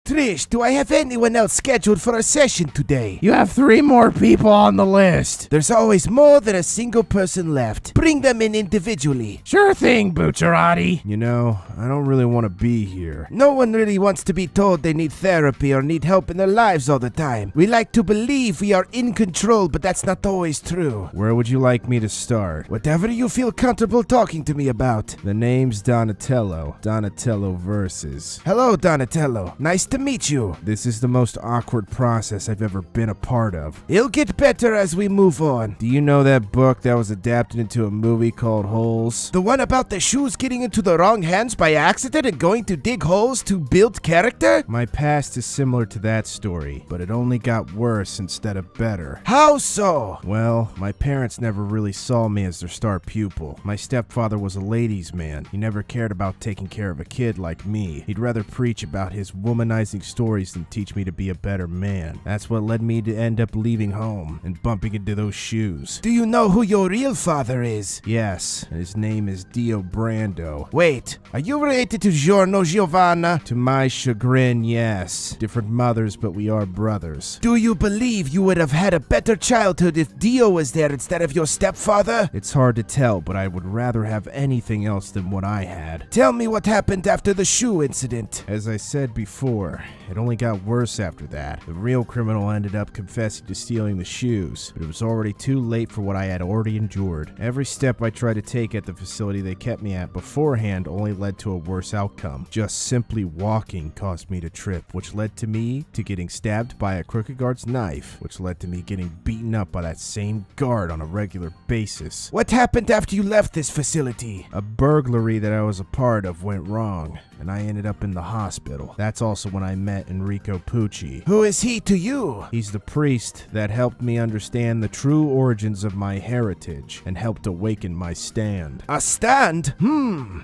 Trish, do I have anyone else scheduled for a session today? You have 3 more people on the list. There's always more than a single person left. Bring them in individually. Sure thing, Bucciarati. You know, I don't really want to be here. No one really wants to be told they need therapy or need help in their lives all the time. We like to believe we are in control, but that's not always true. Where would you like me to start? Whatever you feel comfortable talking to me about. The name's Donatello. Donatello versus. Hello, Donatello. Nice to meet you. This is the most awkward process I've ever been a part of. It'll get better as we move on. Do you know that book that was adapted into a movie called Holes? The one about the shoes getting into the wrong hands by accident and going to dig holes to build character? My past is similar to that story, but it only got worse instead of better. How so? Well, my parents never really saw me as their star pupil. My stepfather was a ladies' man. He never cared about taking care of a kid like me. He'd rather preach about his womanizing stories than teach me to be a better man. That's what led me to end up leaving home and bumping into those shoes. Do you know who your real father is? Yes, his name is Dio Brando. Wait, are you related to Giorno Giovanna? To my chagrin, yes. Different mothers, but we are brothers. Do you believe you would have had a better childhood if Dio was there instead of your stepfather? It's hard to tell, but I would rather have anything else than what I had. Tell me what happened after the shoe incident. As I said before, it only got worse after that. The real criminal ended up confessing to stealing the shoes, but it was already too late for what I had already endured. Every step I tried to take at the facility they kept me at beforehand only led to a worse outcome. Just simply walking caused me to trip, which led to me to getting stabbed by a crooked guard's knife, which led to me getting beaten up by that same guard on a regular basis. What happened after you left this facility? A burglary that I was a part of went wrong, and I ended up in the hospital. That's also when I met Enrico Pucci. Who is he to you? He's the priest that helped me understand the true origins of my heritage and helped awaken my stand. A stand?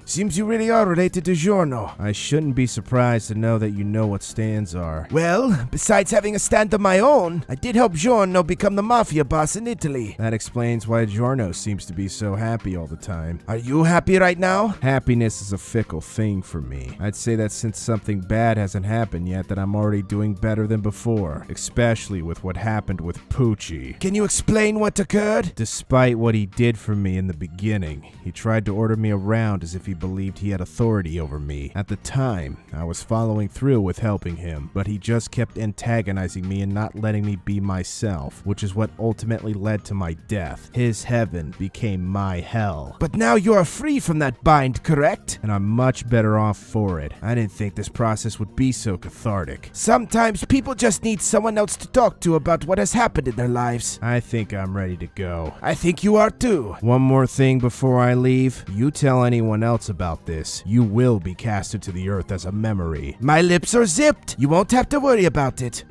Seems you really are related to Giorno. I shouldn't be surprised to know that you know what stands are. Well, besides having a stand of my own, I did help Giorno become the mafia boss in Italy. That explains why Giorno seems to be so happy all the time. Are you happy right now? Happiness is a fickle thing for me. I'd say that since something bad hasn't happened yet, that I'm already doing better than before, especially with what happened with Pucci. Can you explain what occurred? Despite what he did for me in the beginning, he tried to order me around as if he believed he had authority over me. At the time, I was following through with helping him, but he just kept antagonizing me and not letting me be myself, which is what ultimately led to my death. His heaven became my hell. But now you are free from that bind, correct? And I'm much better off for it. I didn't think this process would be so cathartic. Sometimes people just need someone else to talk to about what has happened in their lives. I think I'm ready to go. I think you are too. One more thing before I leave. You tell anyone else about this, you will be casted to the earth as a memory. My lips are zipped. You won't have to worry about it.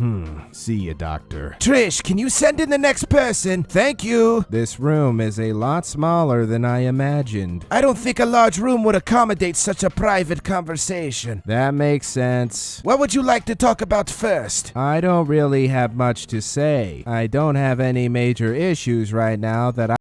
See ya, doctor. Trish, can you send in the next person? Thank you. This room is a lot smaller than I imagined. I don't think a large room would accommodate such a private conversation. That makes sense. What would you like to talk about first? I don't really have much to say. I don't have any major issues right now that